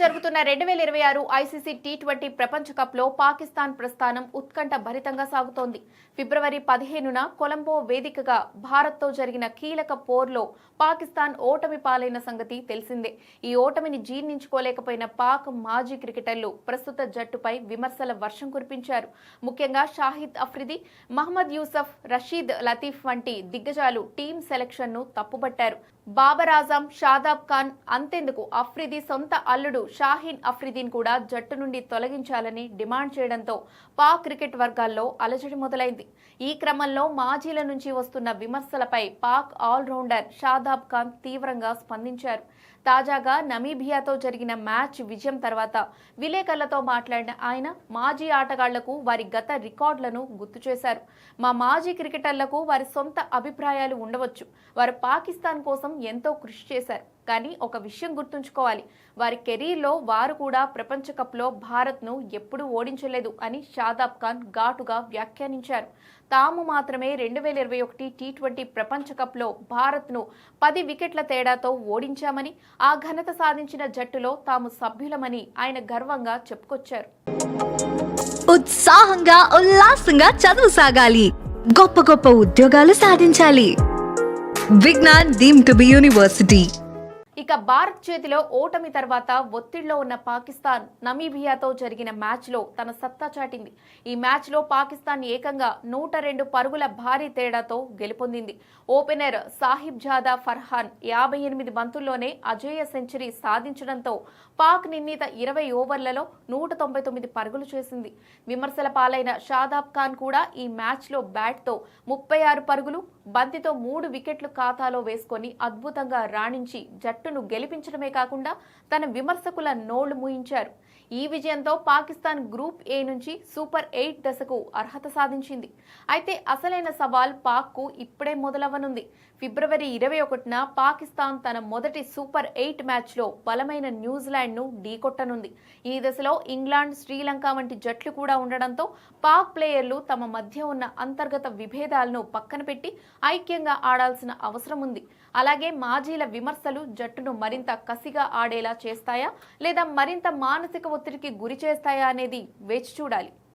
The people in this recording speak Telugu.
జరుగుతున్న 2026 ఐసీసీ టీ20 ప్రపంచ కప్లో పాకిస్తాన్ ప్రస్థానం ఉత్కంఠ భరితంగా సాగుతోంది. ఫిబ్రవరి 15న కొలంబో వేదికగా భారత్తో జరిగిన కీలక పోర్లో పాకిస్తాన్ ఓటమి పాలైన సంగతి తెలిసిందే. ఈ ఓటమిని జీర్ణించుకోలేకపోయిన పాక్ మాజీ క్రికెటర్లు ప్రస్తుత జట్టుపై విమర్శల వర్షం కురిపించారు. ముఖ్యంగా షాహిద్ అఫ్రిది, మహ్మద్ యూసఫ్, రషీద్ లతీఫ్ వంటి దిగ్గజాలు టీం సెలక్షన్ను తప్పుబట్టారు. బాబర్ ఆజం, షాదాబ్ ఖాన్ అంతెందుకు అఫ్రిది సొంత అల్లుడు షాహీన్ అఫ్రిదీని కూడా జట్టు నుండి తొలగించాలని డిమాండ్ చేయడంతో పాక్ క్రికెట్ వర్గాల్లో అలజడి మొదలైంది. ఈ క్రమంలో మాజీల నుంచి వస్తున్న విమర్శలపై పాక్ ఆల్రౌండర్ షాదాబ్ ఖాన్ తీవ్రంగా స్పందించారు. తాజాగా నమీబియాతో జరిగిన మ్యాచ్ విజయం తర్వాత విలేకరులతో మాట్లాడిన ఆయన మాజీ ఆటగాళ్లకు వారి గత రికార్డులను గుర్తు చేశారు. మా మాజీ క్రికెటర్లకు వారి సొంత అభిప్రాయాలు ఉండవచ్చు. వారు పాకిస్తాన్ కోసం ఎంతో కృషి చేశారు. కానీ ఒక విషయం గుర్తుంచుకోవాలి, వారి కెరీర్లో వారు కూడా ప్రపంచ కప్లో భారత్ను ఎప్పుడూ ఓడించలేదు అని షాదాబ్ ఖాన్ ఘాటుగా వ్యాఖ్యానించారు. తాము మాత్రమే 2021 టీ20 ప్రపంచ కప్లో భారత్ను 10 వికెట్ల తేడాతో ఓడించామని, ఆ ఘనత సాధించిన జట్టులో తాము సభ్యులమని ఆయన గర్వంగా చెప్పుకొచ్చారు. ఉత్సాహంగా ఉల్లాసంగా చదువు సాగాలి, గొప్ప గొప్ప ఉద్యోగాలు సాధించాలి. Vignan deemed to be university. ఇక భారత్ చేతిలో ఓటమి తర్వాత ఒత్తిడిలో ఉన్న పాకిస్తాన్ నమీబియాతో జరిగిన మ్యాచ్లో తన సత్తా చాటింది. ఈ మ్యాచ్లో పాకిస్తాన్ ఏకంగా 102 పరుగుల భారీ తేడాతో గెలుపొందింది. ఓపెనర్ సాహిబ్ జాదా ఫర్హాన్ 58 బంతుల్లోనే అజేయ సెంచరీ సాధించడంతో పాక్ నిర్ణీత 20 ఓవర్లలో 199 పరుగులు చేసింది. విమర్శల పాలైన షాదాబ్ ఖాన్ కూడా ఈ మ్యాచ్లో బ్యాట్తో 36 పరుగులు, బంతితో 3 వికెట్లు ఖాతాలో వేసుకొని అద్భుతంగా రాణించి జట్టును గెలిపించడమే కాకుండా తన విమర్శకుల నోళ్లు మూయించారు. ఈ విజయంతో పాకిస్తాన్ గ్రూప్ ఏ నుంచి సూపర్ 8 దశకు అర్హత సాధించింది. అయితే అసలైన సవాల్ పాక్కు ఇప్పుడే మొదలవ్వనుంది. ఫిబ్రవరి 21న పాకిస్తాన్ తన మొదటి సూపర్ 8 మ్యాచ్లో బలమైన న్యూజిలాండ్ను ఢీకొట్టనుంది. ఈ దశలో ఇంగ్లాండ్, శ్రీలంక వంటి జట్లు కూడా ఉండడంతో పాక్ ప్లేయర్లు తమ మధ్య ఉన్న అంతర్గత విభేదాలను పక్కన పెట్టి ఐక్యంగా ఆడాల్సిన అవసరం ఉంది. అలాగే మాజీల విమర్శలు జట్టును మరింత కసిగా ఆడేలా చేస్తాయా లేదా మరింత మానసిక ఒత్తిడికి గురి చేస్తాయా అనేది వేచి చూడాలి.